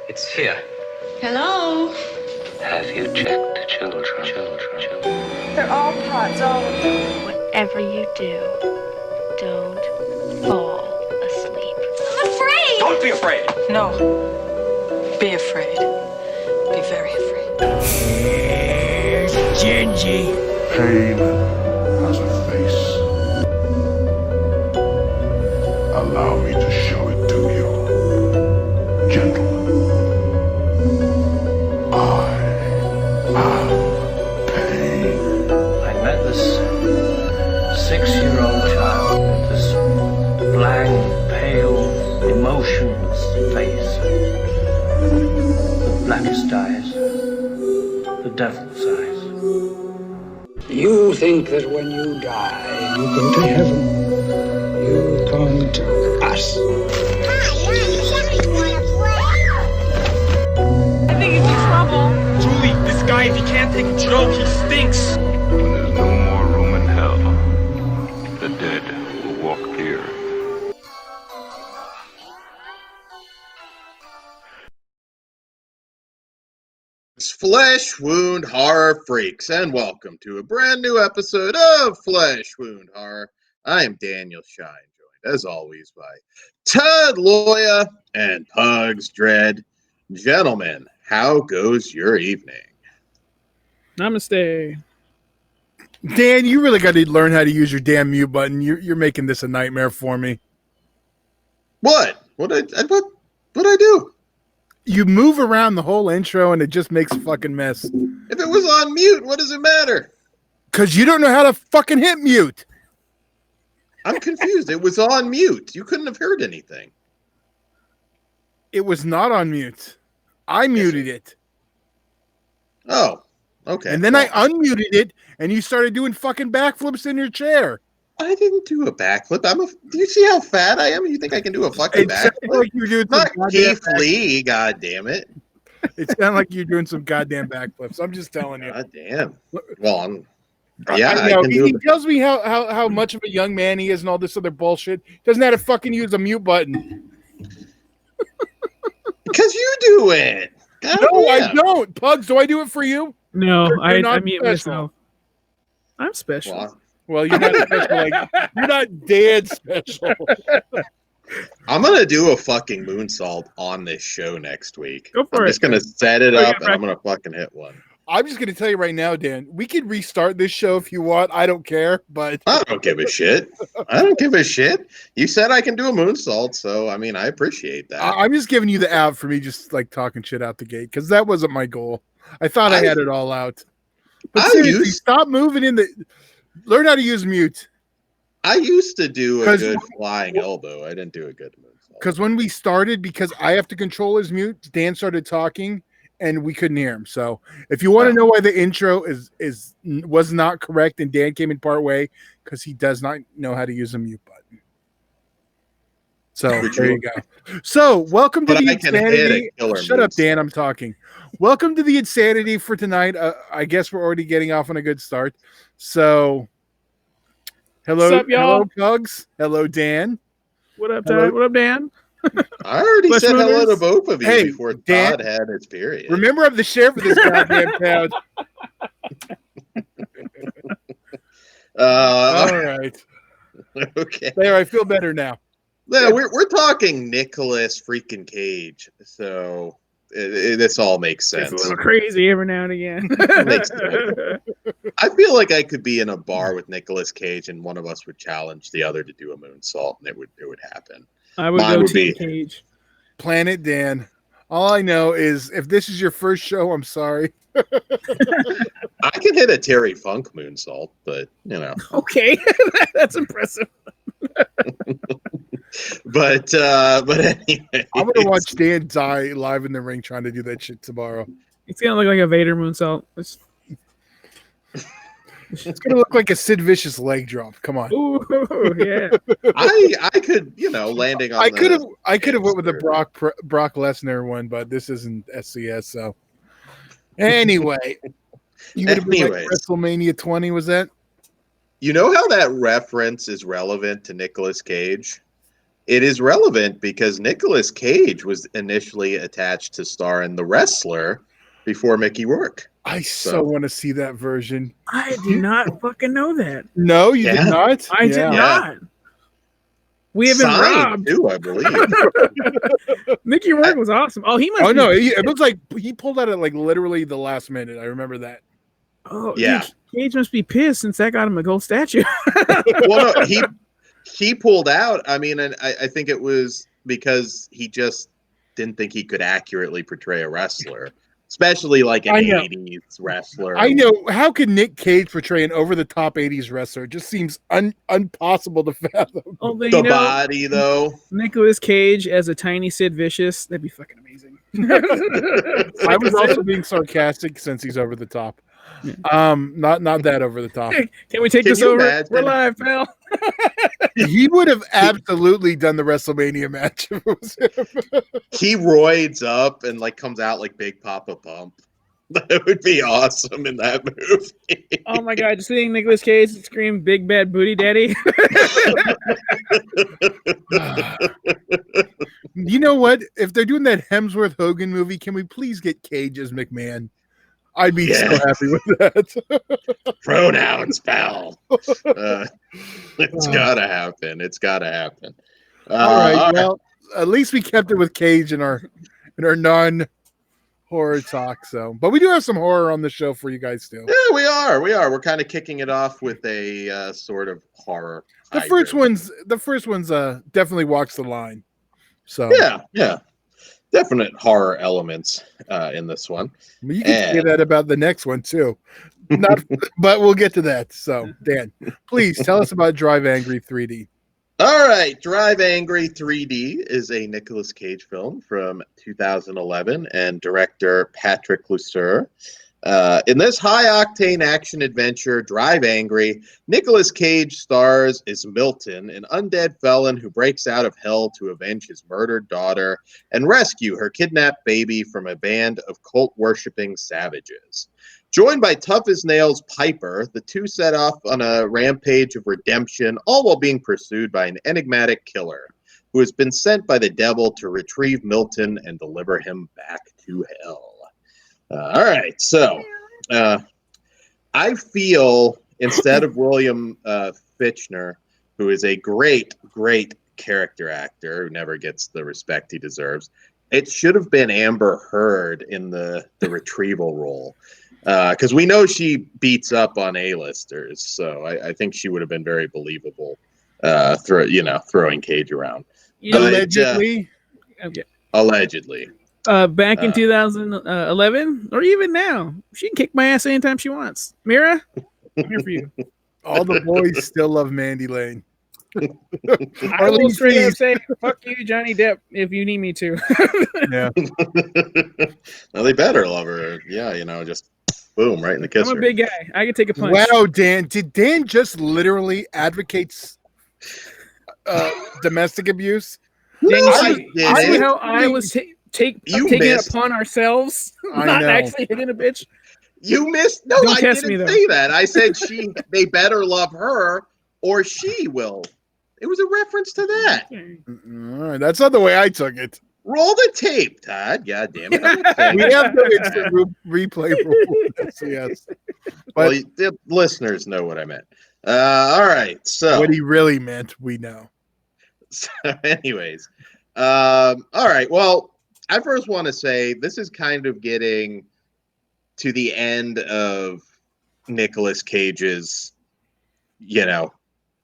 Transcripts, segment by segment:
It's here. Hello? Have you checked the children? They're all pots, all of them. Whatever you do, don't fall asleep. I'm afraid! Don't be afraid! No. Be afraid. Be very afraid. Here's Gingy. Pain has a face. Allow me to show it to you. Gentlemen, I am pain. I met this 6-year-old child with this blank, pale, emotionless face. The blackest eyes. The devil's eyes. You think that when you die, you go to heaven. You come to us. I think he's in trouble. Julie, this guy, if he can't take a joke, he stinks. When there's no more room in hell, the dead will walk here. Flesh Wound Horror Freaks, and welcome to a brand new episode of Flesh Wound Horror. I am Daniel Shine, joined as always by Todd Loya and Pugs Dread. Gentlemen, how goes your evening? Namaste. Dan, you really got to learn how to use your damn mute button. You're making this a nightmare for me. What? What I do? You move around the whole intro and it just makes a fucking mess. If it was on mute, what does it matter? Because you don't know how to fucking hit mute. I'm confused. It was on mute. You couldn't have heard anything. It was not on mute. I muted it. Oh, okay. And then I unmuted it and you started doing fucking backflips in your chair. I didn't do a backflip. Do you see how fat I am? You think I can do a fucking It backflip? sounded like you were doing Not some Keith goddamn Lee, god damn it. It sounded like you're doing some goddamn backflips. I'm just telling you. God damn. Well, I I know. can He do tells me how much of a young man he is and all this other bullshit. Doesn't have to fucking use a mute button. because you do it. God No, damn. I don't. Pugs, do I do it for you? No, You're I not mute special. myself. I'm special. Well, Well, you're not special. You're not dead special. I'm gonna do a fucking moonsault on this show next week. Go for I'm it. just gonna set it Oh, up yeah, and I'm gonna fucking hit one. I'm just going to tell you right now, Dan, we can restart this show if you want. I don't care, but I don't give a shit. I don't give a shit. You said I can do a moonsault, so I mean I appreciate that. I'm just giving you the out for me just like talking shit out the gate because that wasn't my goal. I thought I had it all out. But seriously, stop moving in the... Learn how to use mute. I used to do a 'Cause- good flying elbow. I didn't do a good moonsault. Because when we started, because I have to control his mute, Dan started talking and we couldn't hear him. So if you want to know why the intro was not correct and Dan came in part way, because he does not know how to use a mute button. So there you go. So welcome to But the I can hit insanity. a killer Shut up, moonsault. Dan. I'm talking. Welcome to the insanity for tonight. I guess we're already getting off on a good start. So hello, What's up, y'all? hello, Pugs. Hello, Dan. What up, Hello. Todd? What up, Dan? I already Flesh said hello to Wounders? both of you Hey, before Dan, Todd had his period. Remember, I'm the sheriff of this goddamn town. All right. Okay. There, I feel better now. No, we're talking Nicolas freaking Cage, so this all makes It's sense. a little crazy every now and again. Makes sense. I feel like I could be in a bar with Nicolas Cage, and one of us would challenge the other to do a moonsault, and it would happen. I would Mine go would to be- Cage. Planet Dan. All I know is if this is your first show, I'm sorry. I can hit a Terry Funk moonsault, but Okay, that's impressive. but anyway, I'm gonna watch Dan die live in the ring trying to do that shit tomorrow. It's gonna look like a Vader moonsault. It's gonna look like a Sid Vicious leg drop. Come on. Ooh, yeah. I could landing on. I could have went with the Brock Lesnar one, but this isn't SCS. So anyway, you would have been like WrestleMania 20. Was that? You know how that reference is relevant to Nicolas Cage? it is relevant because Nicolas Cage was initially attached to star in The Wrestler before Mickey Rourke. I so want to see that version. I did not fucking know that. No, you did not? I did not. We have been robbed too, I believe. Mickey Rourke was awesome. Oh, he must. Oh no, it was like he pulled out at like literally the last minute. I remember that. Oh yeah, dude, Cage must be pissed since that got him a gold statue. Well, no, he pulled out. I mean, and I think it was because he just didn't think he could accurately portray a wrestler. Especially like an 80s wrestler. I know. How could Nick Cage portray an over-the-top 80s wrestler? It just seems impossible to fathom. Oh, the body, though. Nicolas Cage as a tiny Sid Vicious. That'd be fucking amazing. I was also being sarcastic since he's over the top. Not that over the top. Can we take this over? Imagine? We're live, pal. He would have absolutely done the WrestleMania match if it was him. He roids up and like comes out like Big Papa Pump. That would be awesome in that movie. Oh my god, just seeing Nicolas Cage scream "Big Bad Booty Daddy." You know what? If they're doing that Hemsworth Hogan movie, can we please get Cage as McMahon? I'd be so happy with that. Pronouns, pal. It's gotta happen. It's gotta happen. All right. Well, at least we kept it with Cage in our non-horror talk. So, but we do have some horror on the show for you guys too. Yeah, we are. We're kind of kicking it off with a sort of horror. The first one's definitely walks the line. So yeah. Definite horror elements in this one. You can say that about the next one too. But we'll get to that. So, Dan, please tell us about Drive Angry 3D. All right, Drive Angry 3D is a Nicolas Cage film from 2011 and director Patrick Lussier. In this high-octane action-adventure, Drive Angry, Nicolas Cage stars as Milton, an undead felon who breaks out of hell to avenge his murdered daughter and rescue her kidnapped baby from a band of cult-worshipping savages. Joined by tough-as-nails Piper, the two set off on a rampage of redemption, all while being pursued by an enigmatic killer who has been sent by the devil to retrieve Milton and deliver him back to hell. All right, so I feel instead of William Fichtner, who is a great character actor who never gets the respect he deserves, it should have been Amber Heard in the retrieval role, because we know she beats up on A-listers, so I think she would have been very believable, throwing Cage around. Allegedly. Allegedly. Back in 2011, or even now, she can kick my ass anytime she wants. Mira, I'm here for you. All the boys still love Mandy Lane. I will straight up say, fuck you, Johnny Depp, if you need me to. Yeah. Well, they better love her. Yeah, just boom, right in the kisser. I'm a big guy. I can take a punch. Wow, Dan. Did Dan just literally advocate domestic abuse? Dan, I was taking it upon ourselves, not actually hitting a bitch. You missed. No, I didn't say that. I said they better love her or she will. It was a reference to that. All right, that's not the way I took it. Roll the tape, Todd. God damn it. We have no instant replay rule. Yes. Well, the listeners know what I meant. All right. So what he really meant, we know. So anyways, all right. Well, I first want to say this is kind of getting to the end of Nicolas Cage's,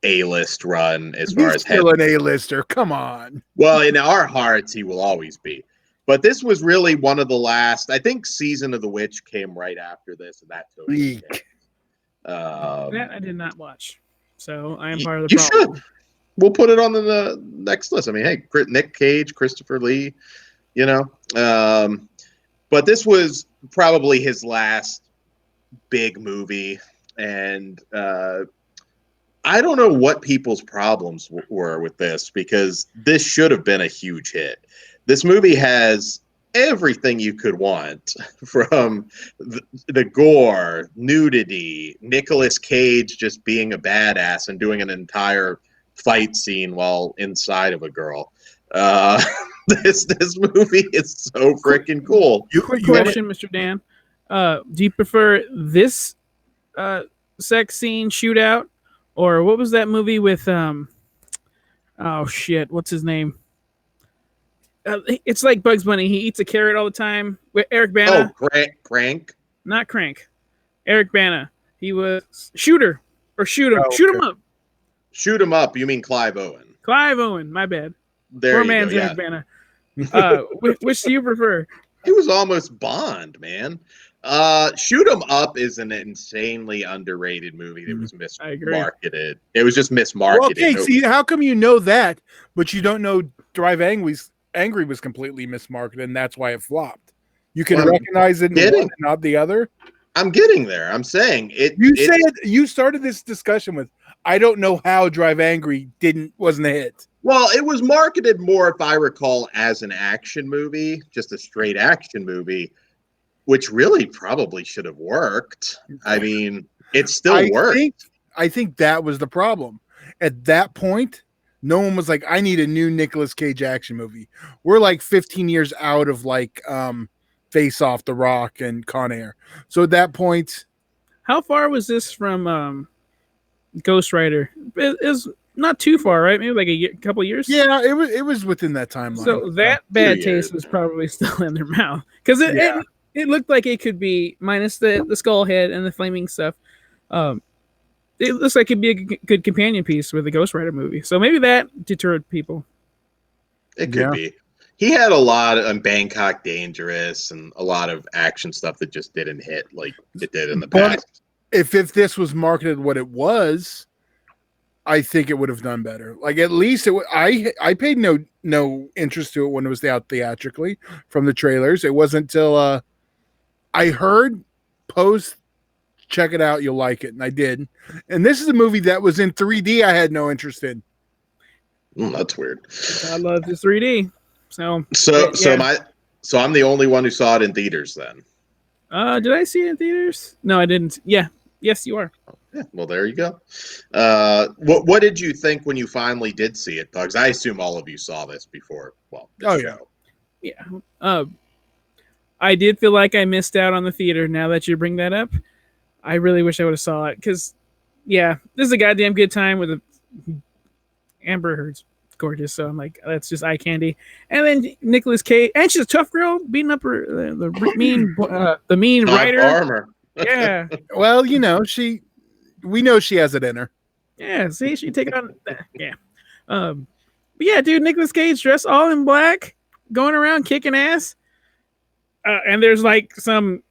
A-list run as far as still an A-lister. Come on. Well, in our hearts, he will always be. But this was really one of the last. I think Season of the Witch came right after this, and that totally that I did not watch, so I am part of the problem. You should. We'll put it on the next list. I mean, hey, Nick Cage, Christopher Lee. But this was probably his last big movie, and I don't know what people's problems were with this, because this should have been a huge hit. This movie has everything you could want, from the gore, nudity, Nicolas Cage just being a badass and doing an entire fight scene while inside of a girl. This movie is so freaking cool. Quick question, Mr. Dan. Do you prefer this sex scene shootout, or what was that movie with oh shit, what's his name? It's like Bugs Bunny. He eats a carrot all the time. With Eric Bana. Oh, Crank. Not Crank. Eric Bana. He was Shooter or Shoot 'em. Oh, Shoot 'em okay. up. Shoot 'em up. You mean Clive Owen? Clive Owen. My bad. There Poor you man's go. Eric Yeah. Bana. Which do you prefer? He was almost Bond, man. Shoot 'em up is an insanely underrated movie that was mismarketed. It was just mismarketed. Well, okay, see, how come you know that, but you don't know Drive Angry was completely mismarketed, and that's why it flopped. You can recognize it in one and not the other. I'm getting there. I'm saying it. You started this discussion with, I don't know how Drive Angry wasn't a hit. Well, it was marketed more, if I recall, as an action movie, just a straight action movie, which really probably should have worked. I mean, it still worked. I think that was the problem. At that point, no one was like, I need a new Nicolas Cage action movie. We're like 15 years out of like Face Off, The Rock, and Con Air. So at that point, how far was this from Ghost Rider? It is not too far, right? Maybe like a couple of years. Yeah, it was within that timeline. So that bad taste was probably still in their mouth because it looked like it could be minus the skull head and the flaming stuff. It looks like it'd be a good companion piece with the Ghost Rider movie. So maybe that deterred people. It could be. He had a lot of Bangkok Dangerous and a lot of action stuff that just didn't hit like it did in the past. If this was marketed what it was, I think it would have done better. Like at least I paid no interest to it when it was out theatrically from the trailers. It wasn't until I heard post, check it out, you'll like it, and I did. And this is a movie that was in 3D. I had no interest in. That's weird. I love this 3D. So I'm the only one who saw it in theaters then. Did I see it in theaters? No, I didn't. Yeah. Yes, you are. Yeah, well, there you go. What did you think when you finally did see it, Bugs? I assume all of you saw this before. Well, show. Yeah. I did feel like I missed out on the theater. Now that you bring that up, I really wish I would have saw it because, yeah, this is a goddamn good time with Amber Heard's gorgeous. So I'm like, that's just eye candy. And then Nicolas Cage, and she's a tough girl beating up the mean writer. Armor. Yeah. Well, we know she has it in her. Yeah. See, she take it on. Yeah. But yeah, dude, Nicolas Cage dressed all in black, going around kicking ass. And there's like some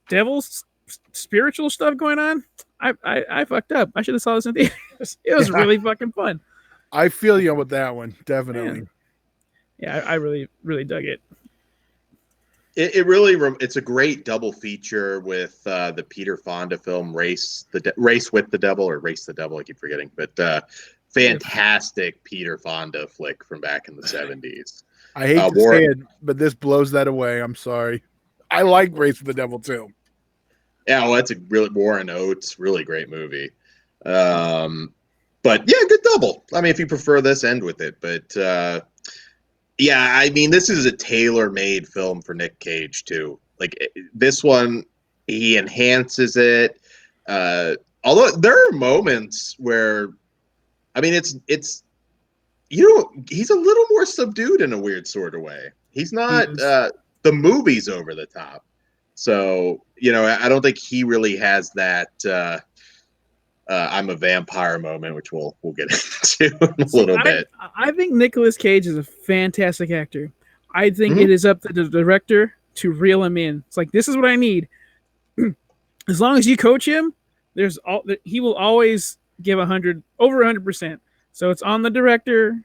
devil's spiritual stuff going on. I fucked up. I should have saw this in theaters. It was really fucking fun. I feel you with that one, definitely. Yeah, I really, really dug it. It's a great double feature with the Peter Fonda film Race with the Devil or Race the Devil. I keep forgetting, but fantastic Peter Fonda flick from back in the 70s. I hate to say it, but this blows that away. I'm sorry. I like Race with the Devil too. Yeah, well, that's a really Warren Oates, really great movie. But yeah, good double. I mean, if you prefer this, end with it. But yeah, I mean, this is a tailor-made film for Nick Cage too. Like this one, he enhances it. Although there are moments where, I mean, it's he's a little more subdued in a weird sort of way. He's not the movie's over the top. So, I don't think he really has that I'm a vampire moment, which we'll get into in a little bit. I think Nicolas Cage is a fantastic actor. I think it is up to the director to reel him in. It's like, this is what I need. As long as you coach him, he will always give over 100%. So it's on the director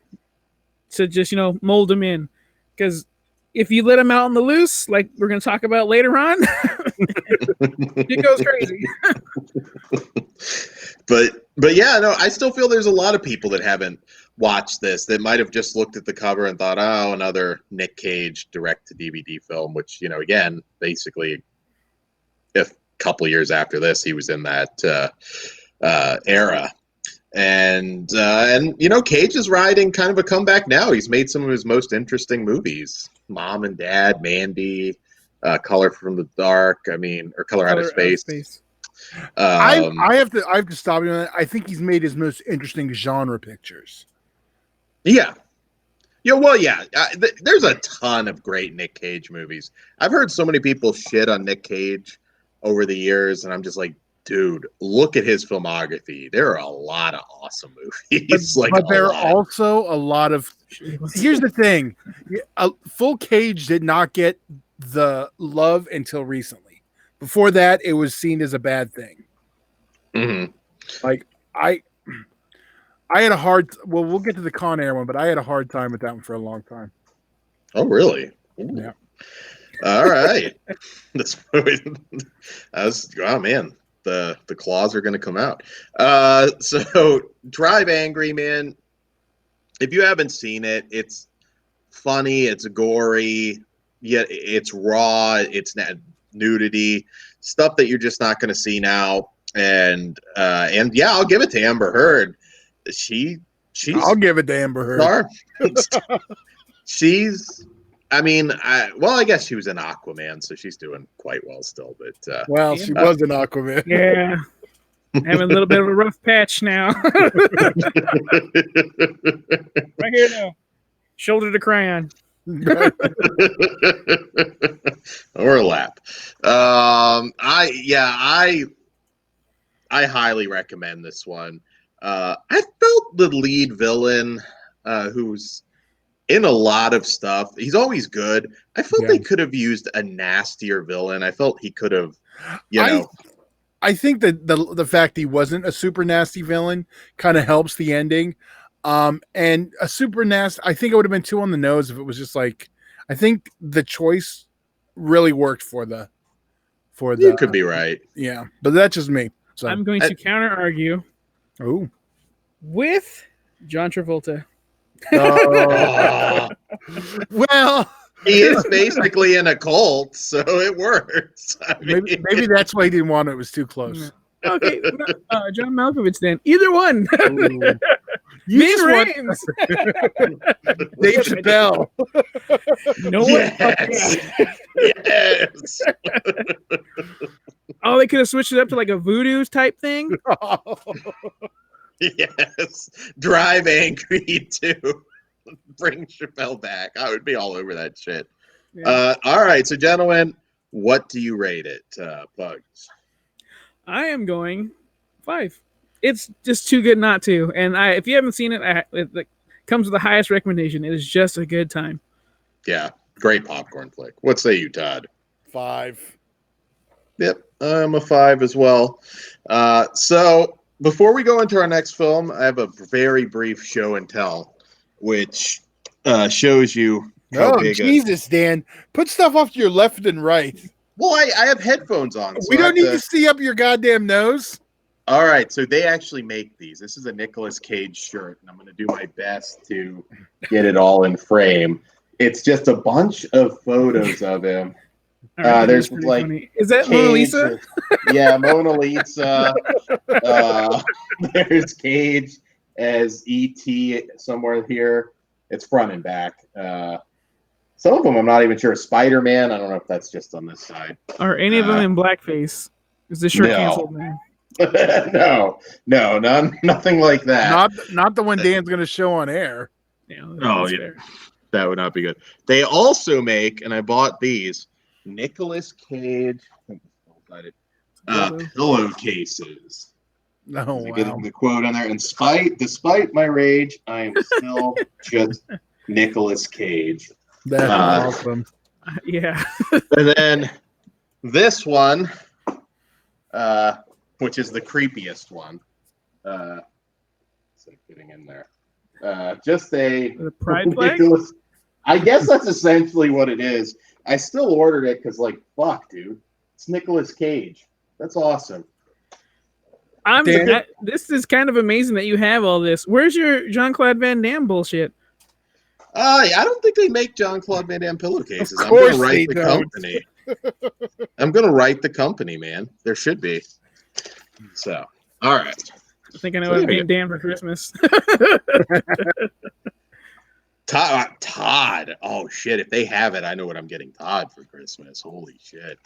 to just, mold him in. Because if you let him out on the loose, like we're going to talk about later on, it goes crazy. But yeah, no, I still feel there's a lot of people that haven't watched this that might have just looked at the cover and thought, oh, another Nick Cage direct-to-DVD film, which, again, basically, a couple years after this, he was in that era. And you know, Cage is riding kind of a comeback now. He's made some of his most interesting movies: Mom and Dad, Mandy, Color from the Dark. I mean, or Color Out of Space. I have to stop you on that. I think he's made his most interesting genre pictures. Yeah. Yeah, well, yeah. There's a ton of great Nick Cage movies. I've heard so many people shit on Nick Cage over the years, and I'm just like, dude, look at his filmography. There are a lot of awesome movies. But there are also a lot of. Here's the thing: Full Cage did not get the love until recently. Before that, it was seen as a bad thing. Mm-hmm. Like I had a hard. Well, we'll get to the Con Air one, but I had a hard time with that one for a long time. Oh, really? Ooh. Yeah. All right. Oh man, the claws are going to come out. So Drive Angry, man. If you haven't seen it, it's funny, it's gory, yet it's raw, it's nudity, stuff that you're just not going to see now. And yeah, I'll give it to Amber Heard. I'll give it to Amber Heard. I mean, I guess she was in Aquaman, so she's doing quite well still. But she was in Aquaman. Yeah, having a little bit of a rough patch now. Right here now, shoulder to cry on. Or a lap. I highly recommend this one. I felt the lead villain, who's in a lot of stuff, he's always good. I felt they could have used a nastier villain. I felt he could have, I think that the fact he wasn't a super nasty villain kind of helps the ending. And a super nasty, I think it would have been too on the nose if it was just like, I think the choice really worked for the. You could be right. Yeah, but that's just me. So I'm going to counter argue. Oh, with John Travolta. Well, he is basically in a cult, so it works. I mean, maybe that's why he didn't want it. It was too close. Okay, John Malkovich then. Either one. Ving Rhames. Dave Chappelle. No one. Yes. Yes. Oh, they could have switched it up to like a voodoo type thing. Yes. Drive Angry too. Bring Chappelle back. I would be all over that shit. Yeah. All right, so gentlemen, what do you rate it, Bugs? I am going 5. It's just too good not to. And if you haven't seen it, it comes with the highest recommendation. It is just a good time. Yeah, great popcorn flick. What say you, Todd? 5. Yep, I'm a 5 as well. So before we go into our next film, I have a very brief show and tell, which shows you how big. Jesus, Dan, put stuff off to your left and right. Well, I have headphones on. So we don't need to see up your goddamn nose. All right, so they actually make these. This is a Nicolas Cage shirt, and I'm going to do my best to get it all in frame. It's just a bunch of photos of him. There's like, funny. Is that Cage, Mona Lisa? Yeah, Mona Lisa. There's Cage as E.T. somewhere here. It's front and back. Some of them I'm not even sure. Spider-Man. I don't know if that's just on this side. Are any of them in blackface? Is this shirt canceled now? No, nothing like that. Not the one Dan's going to show on air. Yeah, fair. That would not be good. They also make, and I bought these, Nicolas Cage pillowcases. Oh, wow. Getting the quote on there. And despite my rage, I am still just Nicolas Cage. That's awesome. Yeah. And then this one, which is the creepiest one. Getting in there. Just the pride flag? I guess that's essentially what it is. I still ordered it because, like, fuck, dude. It's Nicolas Cage. That's awesome. This is kind of amazing that you have all this. Where's your Jean-Claude Van Damme bullshit? I don't think they make Jean-Claude Van Damme pillowcases. I'm going to write the company. I'm going to write the company, man. There should be. So, all right. I think I know what I'm being Dan for Christmas. Todd. Oh shit! If they have it, I know what I'm getting Todd for Christmas. Holy shit!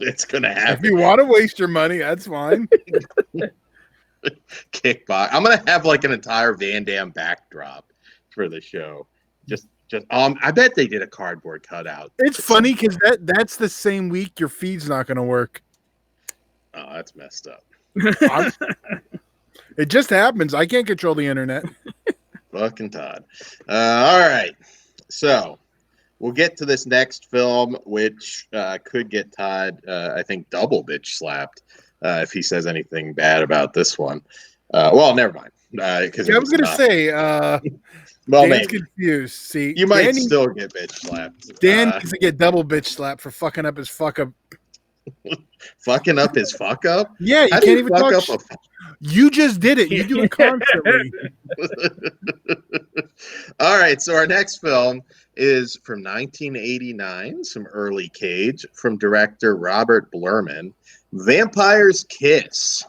It's gonna happen. If you want to waste your money, that's fine. Kickbox. I'm gonna have like an entire Van Damme backdrop for the show. Just I bet they did a cardboard cutout. It's funny because that's the same week your feed's not gonna work. Oh, that's messed up. It just happens. I can't control the internet. Fucking Todd. All right. So we'll get to this next film, which could get Todd, I think, double bitch slapped if he says anything bad about this one. Well, never mind. Because I was going to say, well, Dan's maybe. Confused. See, You might still get bitch slapped. Dan needs to get double bitch slapped for fucking up his fuck up. Fucking up his fuck up? Yeah, you How can't do you even fuck talk. up You just did it. You do it constantly. All right, so our next film is from 1989, some early Cage, from director Robert Blurman, Vampire's Kiss.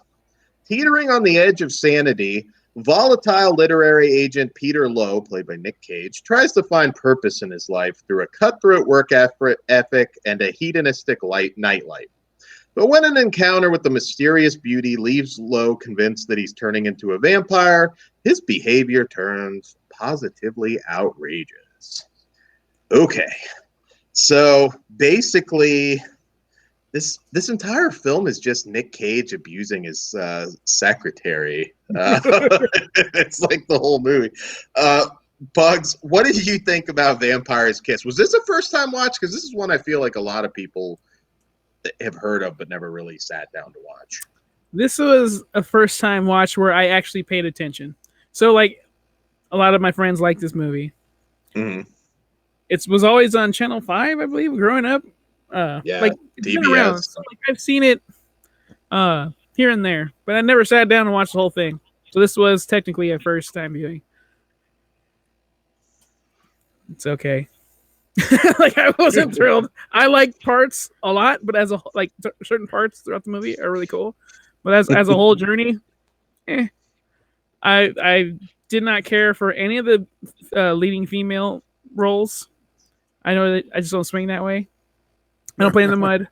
Teetering on the edge of sanity, volatile literary agent Peter Lowe, played by Nick Cage, tries to find purpose in his life through a cutthroat work ethic and a hedonistic nightlife. But when an encounter with the mysterious beauty leaves Lowe convinced that he's turning into a vampire, his behavior turns positively outrageous. Okay, so basically, this entire film is just Nick Cage abusing his secretary. It's like the whole movie. Bugs, what did you think about Vampire's Kiss? Was this a first-time watch? Because this is one I feel like a lot of people have heard of but never really sat down to watch. This was a first time watch where I actually paid attention. So like a lot of my friends like this movie. Mm-hmm. It was always on Channel 5, I believe, growing up. Yeah, like it's been TBS. around. So, like, I've seen it here and there, but I never sat down and watched the whole thing. So this was technically a first time viewing. It's okay. Like I wasn't thrilled. I like parts a lot, but as a like certain parts throughout the movie are really cool. But as a whole journey, I did not care for any of the leading female roles. I know that I just don't swing that way. I don't play in the mud.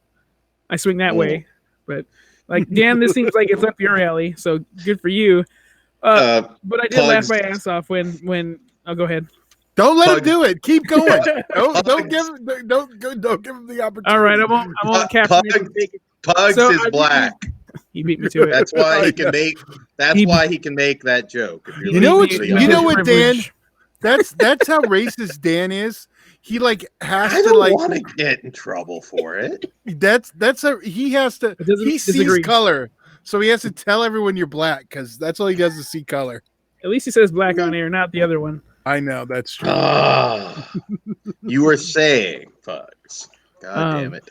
I swing that way. But like Dan, this seems like it's up your alley. So good for you. But I did laugh my ass off when I'll go ahead. Don't let him do it. Keep going. Don't give him the opportunity. All right, I won't capture it. Pugs is black. He beat me to it. That's why he can make. why he can make that joke. You know what, Dan? That's how racist Dan is. He like has I to don't like want to get in trouble for it. He has to. He sees color, so he has to tell everyone you're black because that's all he does is see color. At least he says black on air, not the other one. I know that's true. You were saying, Pugs. God damn it.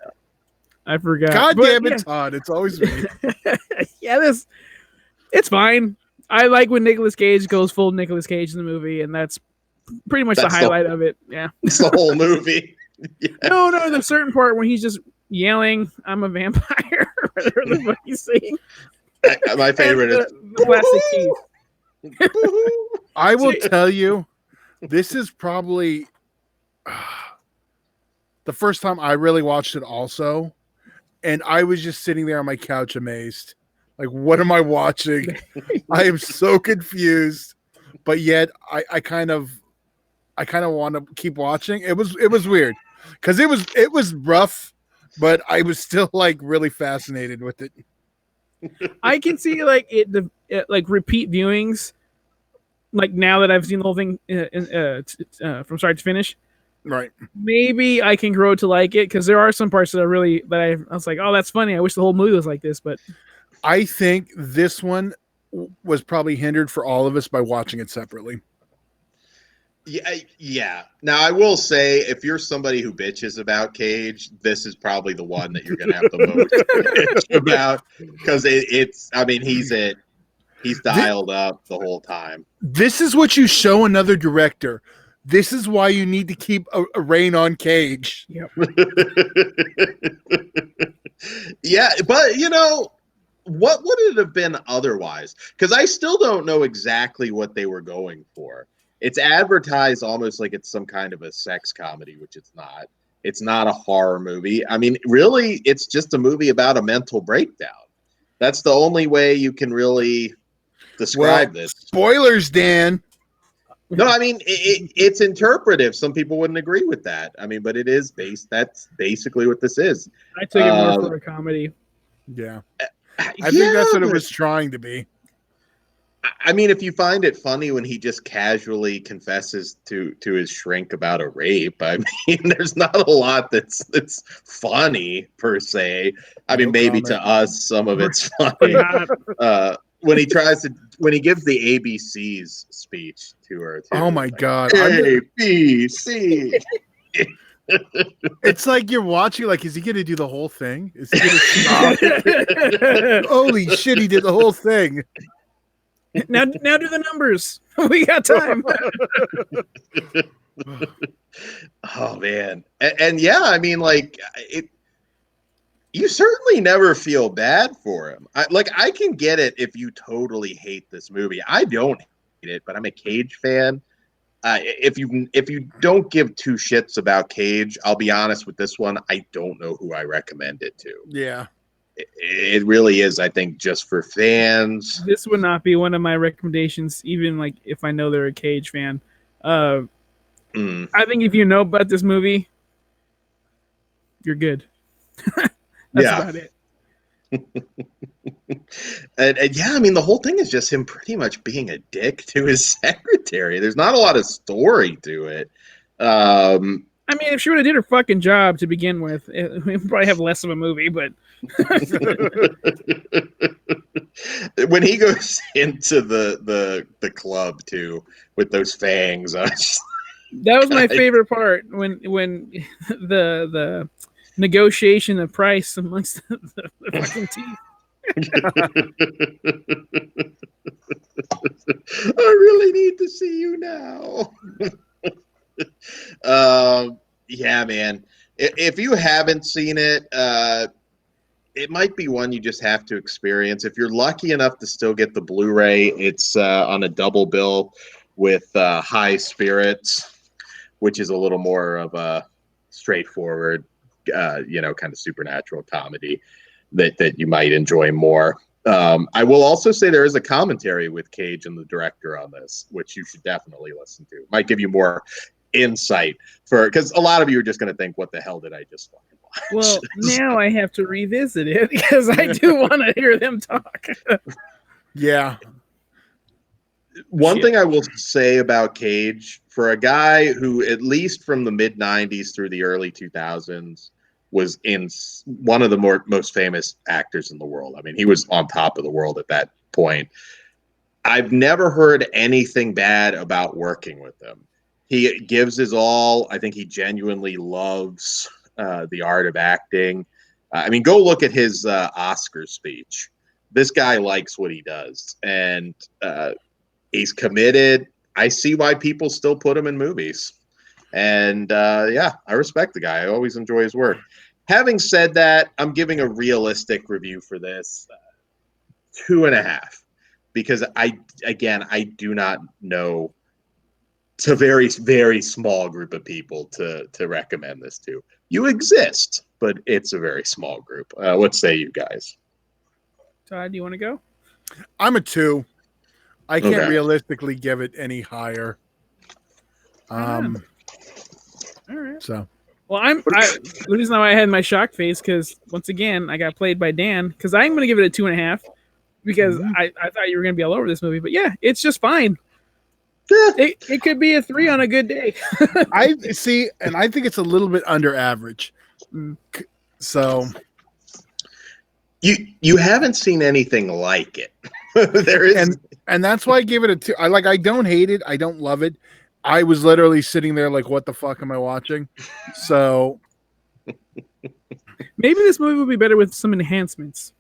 I forgot. God damn it, Todd. It's always me. Yeah, it's fine. I like when Nicolas Cage goes full Nicolas Cage in the movie, and that's pretty much the highlight of it. Yeah. It's the whole movie. Yeah. No, there's a certain part where he's just yelling, "I'm a vampire," whatever the fuck he's saying. My favorite is the plastic teeth. I will tell you, this is probably the first time I really watched it also. And I was just sitting there on my couch amazed. Like, what am I watching? I am so confused. But yet I kind of want to keep watching. It was weird. Because it was rough, but I was still like really fascinated with it. I can see like like repeat viewings. Like now that I've seen the whole thing from start to finish, right? Maybe I can grow to like it because there are some parts that are really that I was like, oh, that's funny. I wish the whole movie was like this, but I think this one was probably hindered for all of us by watching it separately. Yeah. Now I will say, if you're somebody who bitches about Cage, this is probably the one that you're going to have the most bitch about because it's. I mean, He's dialed up the whole time. This is what you show another director. This is why you need to keep a rein on Cage. Yep. Yeah, but what would it have been otherwise? Because I still don't know exactly what they were going for. It's advertised almost like it's some kind of a sex comedy, which it's not. It's not a horror movie. I mean, really, it's just a movie about a mental breakdown. That's the only way you can really describe this. Spoilers, Dan. No, I mean, it's interpretive. Some people wouldn't agree with that. I mean, but it is based. That's basically what this is. I took it more for a comedy. Yeah. I think that's what it was trying to be. I mean, if you find it funny when he just casually confesses to his shrink about a rape, I mean, there's not a lot that's funny per se. I mean, maybe to us, some of it's funny. When he gives the ABCs speech to her. Too, oh my God. ABC. It's like you're watching, like, is he going to do the whole thing? Is he going to stop? Holy shit, he did the whole thing. Now do the numbers. We got time. Oh man, and yeah, I mean, like it. You certainly never feel bad for him. I can get it if you totally hate this movie. I don't hate it, but I'm a Cage fan. If you don't give two shits about Cage, I'll be honest with this one. I don't know who I recommend it to. Yeah. It really is, I think, just for fans. This would not be one of my recommendations, even like if I know they're a Cage fan. I think if you know about this movie, you're good. That's about it. and yeah, I mean, the whole thing is just him pretty much being a dick to his secretary. There's not a lot of story to it. I mean, if she would have did her fucking job to begin with, we'd probably have less of a movie, but when he goes into the club too with those fangs, that was my favorite part when the negotiation of price amongst the fucking teeth. I really need to see you now. Yeah, man. If you haven't seen it, it might be one you just have to experience. If you're lucky enough to still get the Blu-ray, it's on a double bill with High Spirits, which is a little more of a straightforward, kind of supernatural comedy that you might enjoy more. I will also say there is a commentary with Cage and the director on this, which you should definitely listen to. It might give you more insight because a lot of you are just going to think, what the hell did I just fucking watch? Well, now I have to revisit it because I do want to hear them talk. Yeah. One thing I will say about Cage, for a guy who, at least from the mid 90s through the early 2000s, was in one of the most famous actors in the world. I mean, he was on top of the world at that point. I've never heard anything bad about working with him. He gives his all. I think he genuinely loves the art of acting. I mean, go look at his Oscar speech. This guy likes what he does, and he's committed. I see why people still put him in movies. And yeah, I respect the guy. I always enjoy his work. Having said that, I'm giving a realistic review for this 2.5, because I do not know. It's a very, very small group of people to recommend this to. You exist, but it's a very small group. What say you guys? Todd, do you want to go? I'm a 2. I can't realistically give it any higher. All right. So, well, the reason why I had my shock face, because once again I got played by Dan, because I'm going to give it a 2.5 because I thought you were going to be all over this movie, but yeah, it's just fine. It could be a 3 on a good day. I see, and I think it's a little bit under average. So, you haven't seen anything like it. There is, and that's why I give it a 2. I don't hate it. I don't love it. I was literally sitting there like, what the fuck am I watching? So maybe this movie would be better with some enhancements.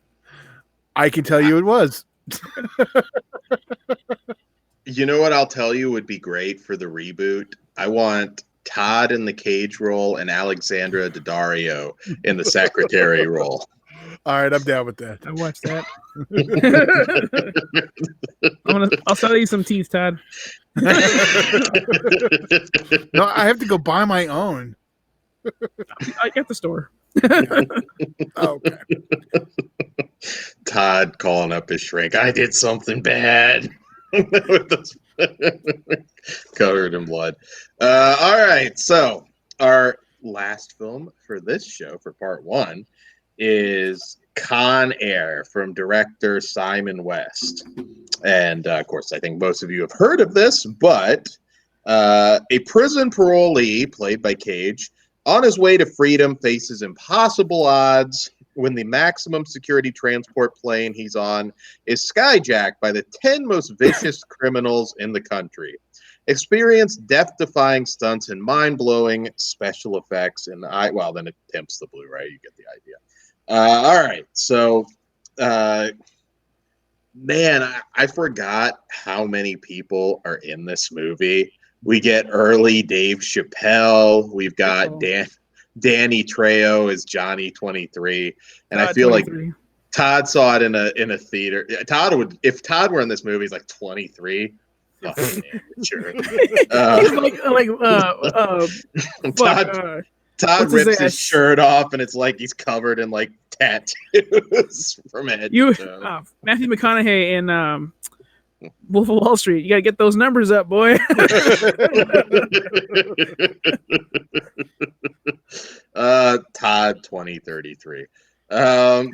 I can tell you it was. You know what I'll tell you would be great for the reboot? I want Todd in the Cage role and Alexandra Daddario in the secretary role. All right, I'm down with that. I watched that. I'll sell you some teeth, Todd. No, I have to go buy my own. At the store. Okay. Todd calling up his shrink. I did something bad. Covered in blood. All right, so our last film for this show, for part 1, is Con Air from director Simon West. And of course, I think most of you have heard of this, but a prison parolee, played by Cage, on his way to freedom, faces impossible odds when the maximum security transport plane he's on is skyjacked by the 10 most vicious criminals in the country. Experience death-defying stunts and mind-blowing special effects. And then it pimps the Blu-ray. You get the idea. All right. So, man, I forgot how many people are in this movie. We get early Dave Chappelle. We've got Danny Trejo as Johnny 23, and I feel 23. Like Todd saw it in a theater. If Todd were in this movie, he's like 23. Fucking amateur. Todd rips his shirt off, and it's like he's covered in like tattoos from head to toe. Matthew McConaughey in Wolf of Wall Street. You got to get those numbers up, boy. Todd 2033. Oh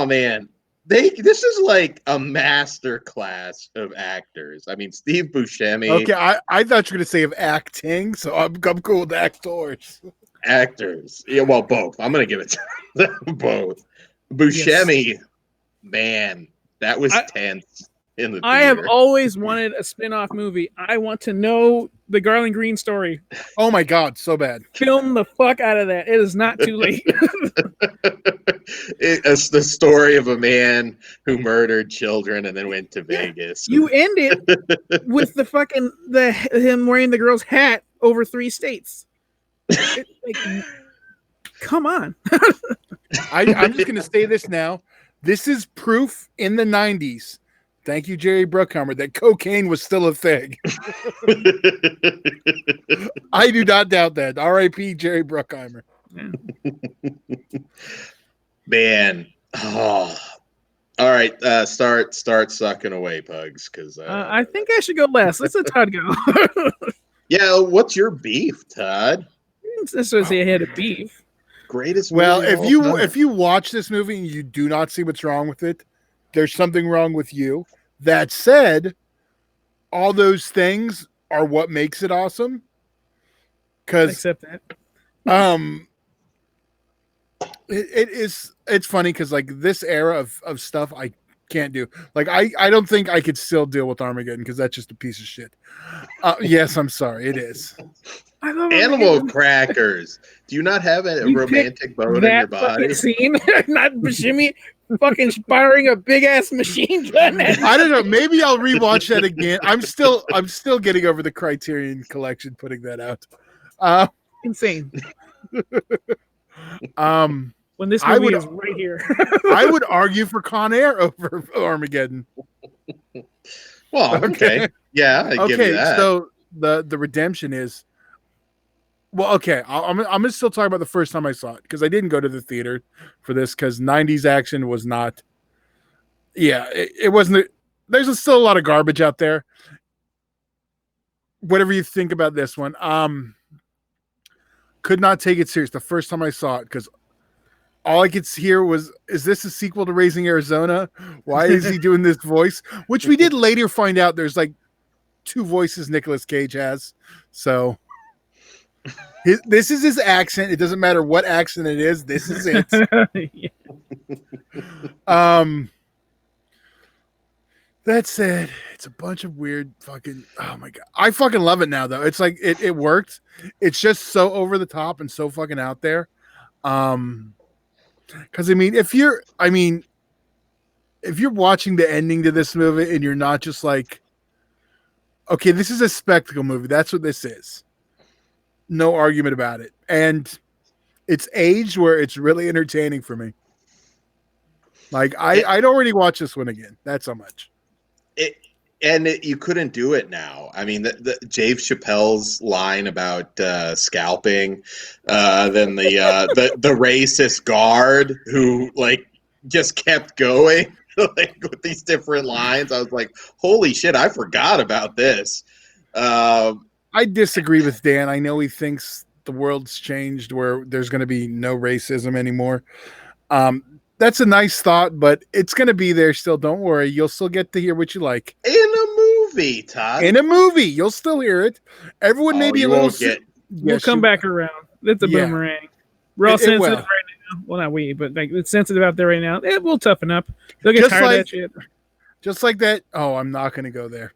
man, this is like a master class of actors. I mean, Steve Buscemi. Okay, I thought you were gonna say of acting, so I'm cool with actors. Actors, yeah, well, both. I'm gonna give it to them both. Buscemi. Yes. Man, that was tense in the theater. I have always wanted a spin-off movie. I want to know the Garland Green story. Oh my God, so bad. Film the fuck out of that. It is not too late. It's the story of a man who murdered children and then went to Vegas. You end it with him wearing the girl's hat over 3 states. Come on. I'm just going to say this now. This is proof in the 90s. Thank you, Jerry Bruckheimer, that cocaine was still a thing. I do not doubt that. R.I.P. Jerry Bruckheimer. Man. Oh. All right. Start sucking away, Pugs. Because I think I should go last. Let's let Todd go. Yeah. What's your beef, Todd? This was a head of beef. Greatest movie. Well, if you watch this movie and you do not see what's wrong with it, there's something wrong with you. That said, all those things are what makes it awesome. Except that. It's funny because like this era of stuff I can't do. Like I don't think I could still deal with Armageddon because that's just a piece of shit. Yes, I'm sorry, it is. Animal crackers. Do you not have a romantic bone in your body? Scene, not Buscemi fucking firing a big ass machine gun. I don't know. Maybe I'll rewatch that again. I'm still getting over the Criterion Collection putting that out. Insane. When this movie is right here, I would argue for Con Air over Armageddon. Well, okay, yeah, I give you that. So the redemption is. Well, okay, I'm gonna still talk about the first time I saw it because I didn't go to the theater for this because 90s action was not. Yeah, it wasn't. There's still a lot of garbage out there. Whatever you think about this one, could not take it serious the first time I saw it because all I could hear was, "Is this a sequel to Raising Arizona? Why is he doing this voice?" Which we did later find out there's like 2 voices Nicolas Cage has, so. This is his accent. It doesn't matter what accent it is. This is it. That said, it's a bunch of weird fucking. Oh my God, I fucking love it now though. It's like it worked. It's just so over the top and so fucking out there. Because if you're watching the ending to this movie and you're not just like, okay, this is a spectacle movie. That's what this is. No argument about it. And it's aged where it's really entertaining for me. Like I'd already watch this one again. That's how much. You couldn't do it now. I mean, the Dave Chappelle's line about scalping, then the racist guard who like just kept going like with these different lines. I was like, holy shit, I forgot about this. I disagree with Dan. I know he thinks the world's changed where there's going to be no racism anymore. That's a nice thought, but it's going to be there still. Don't worry. You'll still get to hear what you like. In a movie, Todd. In a movie. You'll still hear it. Everyone may be a little... We'll come back around. It's a boomerang. We're all sensitive right now. Well, not we, but like it's sensitive out there right now. We'll toughen up. They'll get tired of that shit. Just like that. Oh, I'm not going to go there.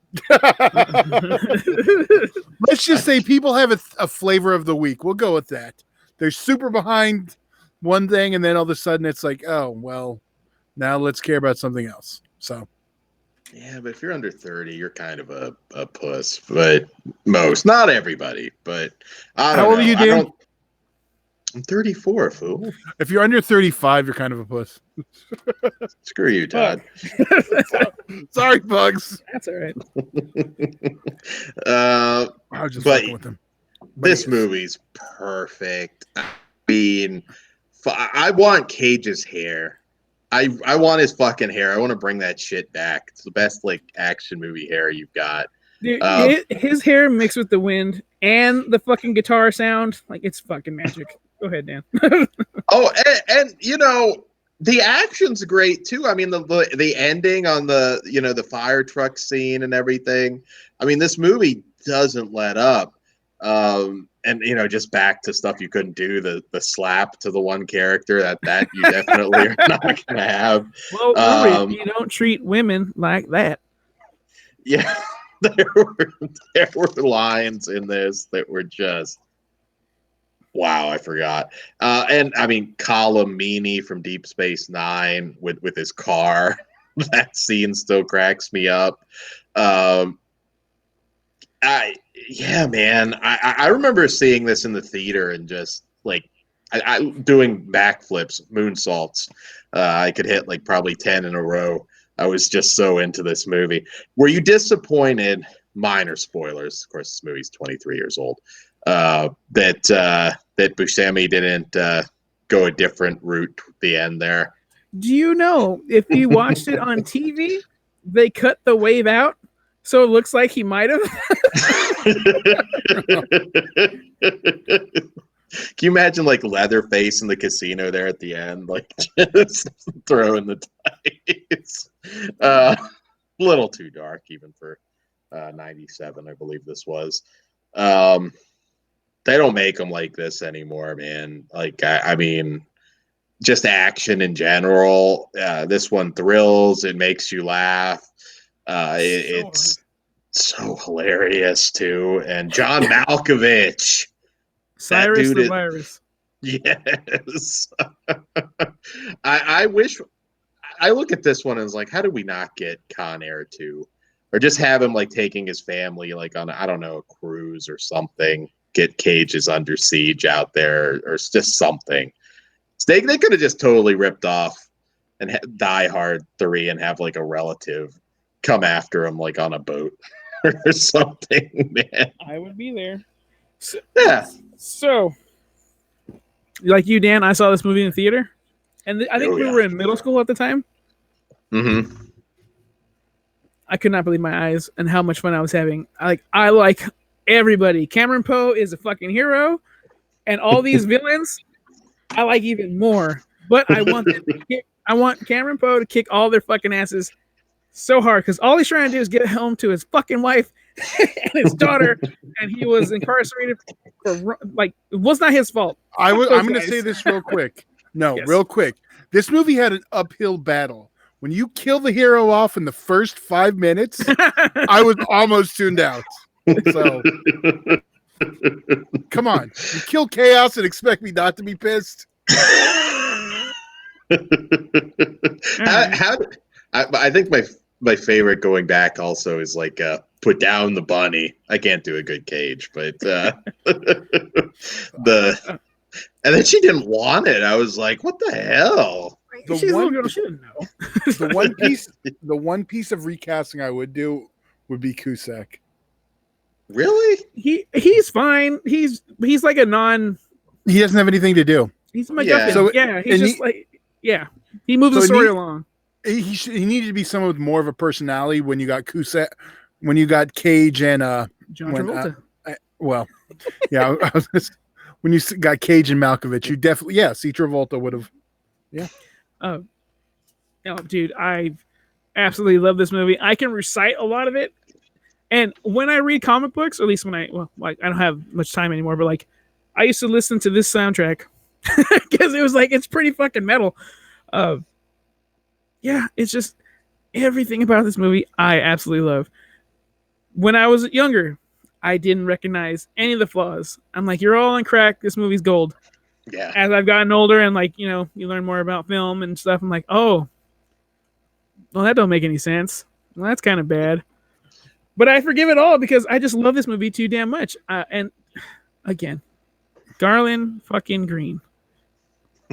Let's just say people have a flavor of the week. We'll go with that. They're super behind one thing, and then all of a sudden it's like, oh, well, now let's care about something else. So, yeah, but if you're under 30, you're kind of a puss. But not everybody. But I don't know. How old are you, Dan? I'm 34, fool. If you're under 35, you're kind of a puss. Screw you, Todd. Sorry, Bugs. That's all right. I was just fucking with him. This movie's perfect. I mean, I want Cage's hair. I want his fucking hair. I want to bring that shit back. It's the best like action movie hair you've got. Dude, his hair mixed with the wind and the fucking guitar sound, like it's fucking magic. Go ahead, Dan. and you know the action's great too. I mean the ending on the fire truck scene and everything. I mean this movie doesn't let up. And just back to stuff you couldn't do, the slap to the one character that you definitely are not gonna have. Well, you don't treat women like that. Yeah, there were lines in this that were just wow. I forgot. And I mean Colm Meaney from Deep Space Nine with his car. That scene still cracks me up. Yeah, man. I remember seeing this in the theater and just like I doing backflips, moonsaults. I could hit like probably 10 in a row. I was just so into this movie. Were you disappointed? Minor spoilers. Of course, this movie's 23 years old. That Buscemi didn't go a different route at the end there. Do you know if you watched it on TV, they cut the wave out? So it looks like he might have. Can you imagine like Leatherface in the casino there at the end, like just throwing the dice? A little too dark even for 97, I believe this was. They don't make them like this anymore, man. Like I mean, just action in general. This one thrills. It makes you laugh. It's so hilarious too, and John Malkovich, Cyrus the Virus. Yes, I wish. I look at this one and was like, how did we not get Con Air 2, or just have him like taking his family like on I don't know a cruise or something? Get Cage's Under Siege out there, or just something. They could have just totally ripped off and Die Hard 3 and have like a relative come after him like on a boat or something, man. I would be there. So, like you, Dan, I saw this movie in the theater, and I think we were in middle school at the time. Mm-hmm. I could not believe my eyes and how much fun I was having. I like everybody. Cameron Poe is a fucking hero, and all these villains I like even more. But I want Cameron Poe to kick all their fucking asses so hard because all he's trying to do is get home to his fucking wife and his daughter, and he was incarcerated for like it was not his fault. I'm going to say this real quick. Real quick. This movie had an uphill battle. When you kill the hero off in the first 5 minutes, I was almost tuned out. So, come on. You kill Chaos and expect me not to be pissed? I think my favorite going back also is like put down the bunny. I can't do a good Cage, but And then she didn't want it. I was like, what the hell? She's a little girl. She didn't know. The one piece of recasting I would do would be Cusack. Really? He's fine. He's like a non. He doesn't have anything to do. He's my MacGuffin. So- yeah, he's and just he moves So the it story need- along. He needed to be someone with more of a personality when you got Cusack, when you got Cage and John Travolta. when you got Cage and Malkovich, you definitely see Travolta would have. Yeah. Oh, dude, I absolutely love this movie. I can recite a lot of it, and when I read comic books, or at least when I don't have much time anymore, but like I used to listen to this soundtrack because it was like it's pretty fucking metal. It's just everything about this movie I absolutely love. When I was younger, I didn't recognize any of the flaws. I'm like, you're all on crack. This movie's gold. Yeah. As I've gotten older and you learn more about film and stuff, I'm like, oh, well, that don't make any sense. Well, that's kind of bad. But I forgive it all because I just love this movie too damn much. And again, Garland fucking Green.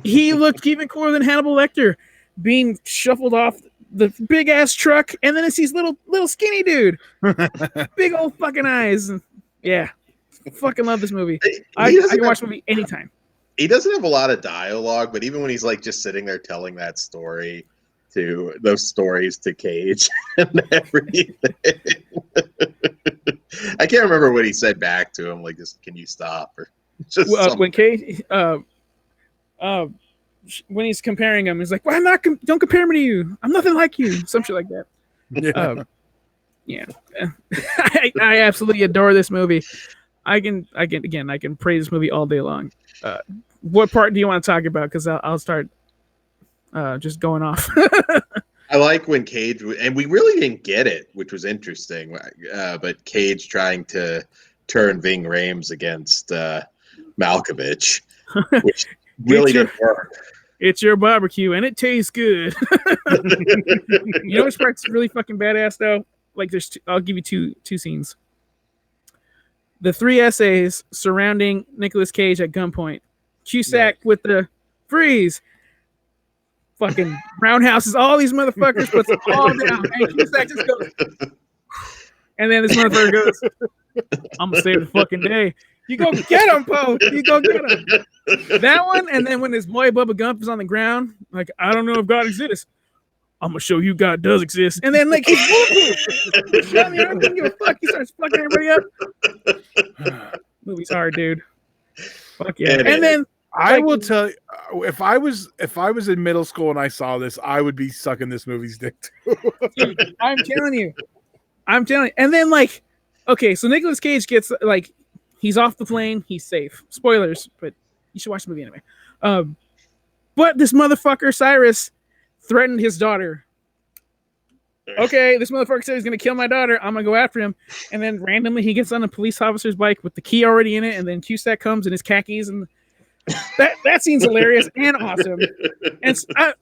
He looked even cooler than Hannibal Lecter being shuffled off the big ass truck, and then it's these little skinny dude, big old fucking eyes. Yeah, fucking love this movie. I can watch the movie anytime. He doesn't have a lot of dialogue, but even when he's like just sitting there telling those stories to Cage and everything, I can't remember what he said back to him. Like, just can you stop or just when Cage when he's comparing him, he's like, "Well, don't compare me to you. I'm nothing like you." Some shit like that. I absolutely adore this movie. I can praise this movie all day long. What part do you want to talk about? Because I'll start just going off. I like when Cage, and we really didn't get it, which was interesting. But Cage trying to turn Ving Rhames against Malkovich, which really didn't work. It's your barbecue and it tastes good. You know which part's really fucking badass though? Like I'll give you two scenes. The 3 essays surrounding Nicolas Cage at gunpoint. Cusack with the freeze. Fucking roundhouses all these motherfuckers, puts them all down. And Cusack just goes. And then this motherfucker goes, I'm gonna save the fucking day. You go get him, Poe. You go get him. That one, and then when his boy Bubba Gump is on the ground, like, I don't know if God exists. I'm gonna show you God does exist. And then like he's bulletproof. I mean, I don't give a fuck. He starts fucking everybody up. Movie's hard, dude. Fuck yeah. And then I will tell you, if I was in middle school and I saw this, I would be sucking this movie's dick too. Dude, I'm telling you. And then like, okay, so Nicolas Cage gets like, he's off the plane, he's safe. Spoilers, but you should watch the movie anyway. But this motherfucker Cyrus threatened his daughter. Okay, this motherfucker said he's gonna kill my daughter. I'm gonna go after him, and then randomly he gets on a police officer's bike with the key already in it, and then Cusack comes in his khakis, and that scene's hilarious and awesome. And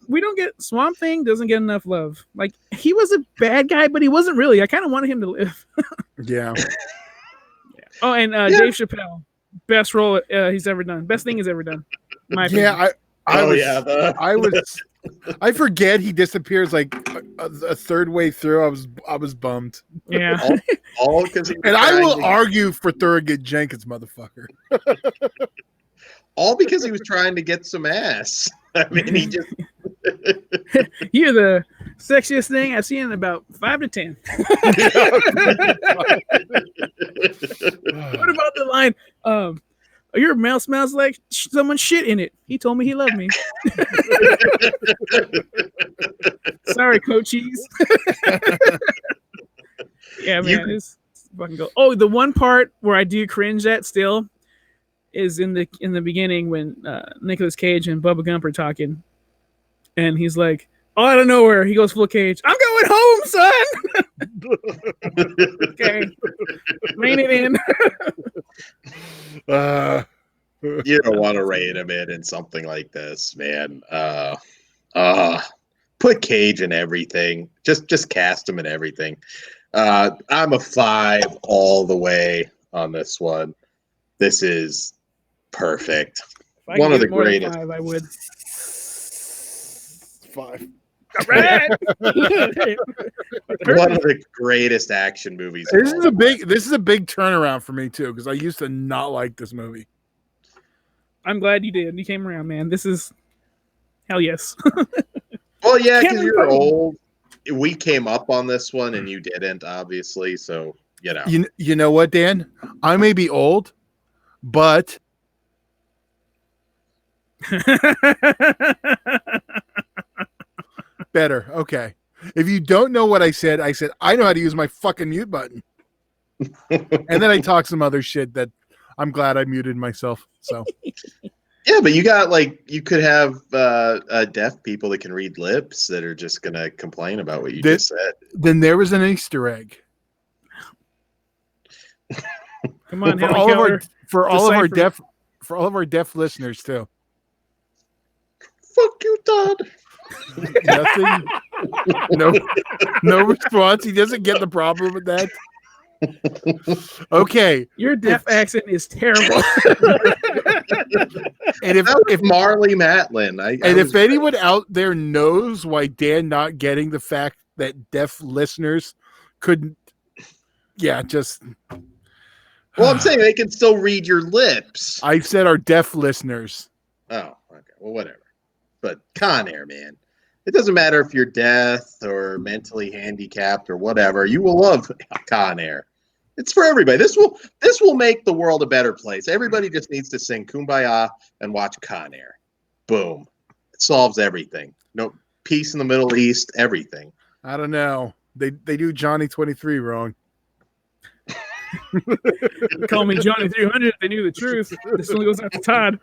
we don't get Swamp Thing doesn't get enough love. Like he was a bad guy, but he wasn't really. I kind of wanted him to live. Yeah. Oh, and Dave Chappelle, best role he's ever done, best thing he's ever done. My opinion. I forget he disappears like a third way through. I was bummed. Yeah, all because and I will argue for Thurgood Jenkins, motherfucker. All because he was trying to get some ass. I mean, he just. You're the sexiest thing I've seen in about 5 to 10. What about the line? Your mouth smells like someone shit in it. He told me he loved me. Sorry, Coaches. Yeah, man, it's fucking go. Oh, the one part where I do cringe at still is in the beginning when Nicolas Cage and Bubba Gump are talking, and he's like, "Oh, out of nowhere," he goes full Cage. I'm going home, son. Okay, rein it in. You don't want to rein him in something like this, man. Put Cage in everything. Just cast him in everything. I'm a 5 all the way on this one. This is perfect. I one could of the give it more than greatest. 5, I would. 5. All right. One of the greatest action movies. This is a big turnaround for me too, because I used to not like this movie. I'm glad you did. You came around, man. This is hell yes. Well, yeah, because Cameron you're Poe. old. We came up on this one, and you didn't, obviously. So You know what, Dan? I may be old, but better. Okay. If you don't know what I said I know how to use my fucking mute button. And then I talk some other shit that I'm glad I muted myself. So yeah, but you could have deaf people that can read lips that are just gonna complain about what you just said. Then there was an Easter egg. Come on, for all of our deaf listeners too. Fuck you, Todd. Nothing. No response. He doesn't get the problem with that. Okay. Your deaf accent is terrible. And if Marley Matlin, if anyone out there knows why Dan not getting the fact that deaf listeners couldn't, just. Well, I'm saying they can still read your lips. I said our deaf listeners. Oh, okay. Well, whatever. But Con Air, man. It doesn't matter if you're deaf or mentally handicapped or whatever. You will love Con Air. It's for everybody. This will make the world a better place. Everybody just needs to sing Kumbaya and watch Con Air. Boom. It solves everything. No peace in the Middle East, everything. I don't know. They do Johnny 23 wrong. Call me Johnny 300 if they knew the truth. This only goes out to Todd.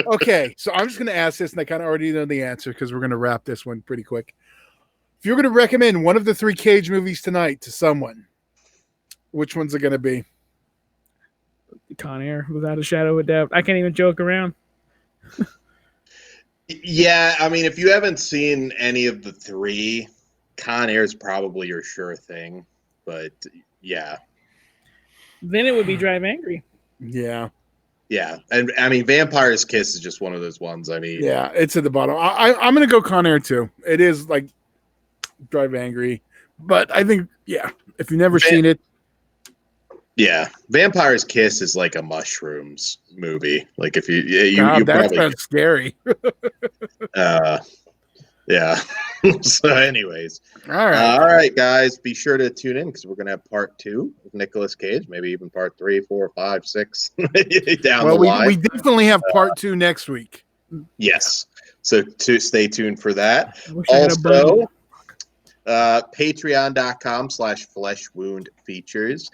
Okay, so I'm just going to ask this, and I kind of already know the answer because we're going to wrap this one pretty quick. If you're going to recommend one of the 3 Cage movies tonight to someone, which one's it going to be? Con Air, without a shadow of a doubt. I can't even joke around. Yeah, I mean, if you haven't seen any of the 3, Con Air is probably your sure thing, but yeah. Then it would be Drive Angry. Yeah. Yeah, and I mean, Vampire's Kiss is just one of those ones. I mean, yeah, it's at the bottom. I'm going to go Con Air too. It is like Drive Angry, but I think if you've never seen it, Vampire's Kiss is like a mushrooms movie. Like if you that probably sounds scary. Yeah. So anyways, all right, guys, be sure to tune in because we're gonna have part 2 with Nicolas Cage, maybe even part 3, 4, 5, 6 down the line. We definitely have part 2 next week. Yes, so stay tuned for that. Also, patreon.com/fleshwoundfeatures.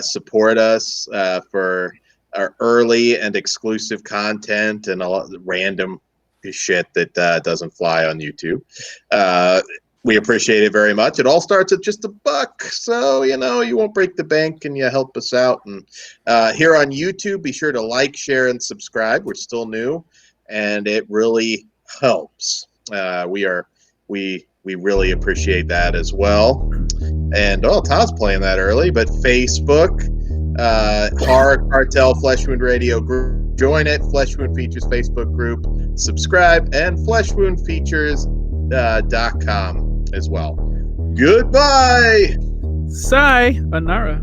Support us for our early and exclusive content and a lot of random shit that doesn't fly on YouTube. We appreciate it very much. It all starts at just $1, so you won't break the bank and you help us out. And here on YouTube, be sure to like, share, and subscribe. We're still new, and it really helps. We really appreciate that as well. And Todd's playing that early, but Facebook, Horror Cartel Flesh Wound Radio group. Join it, Flesh Wound Features Facebook group. Subscribe, and fleshwoundfeatures.com as well. Goodbye. Sayonara.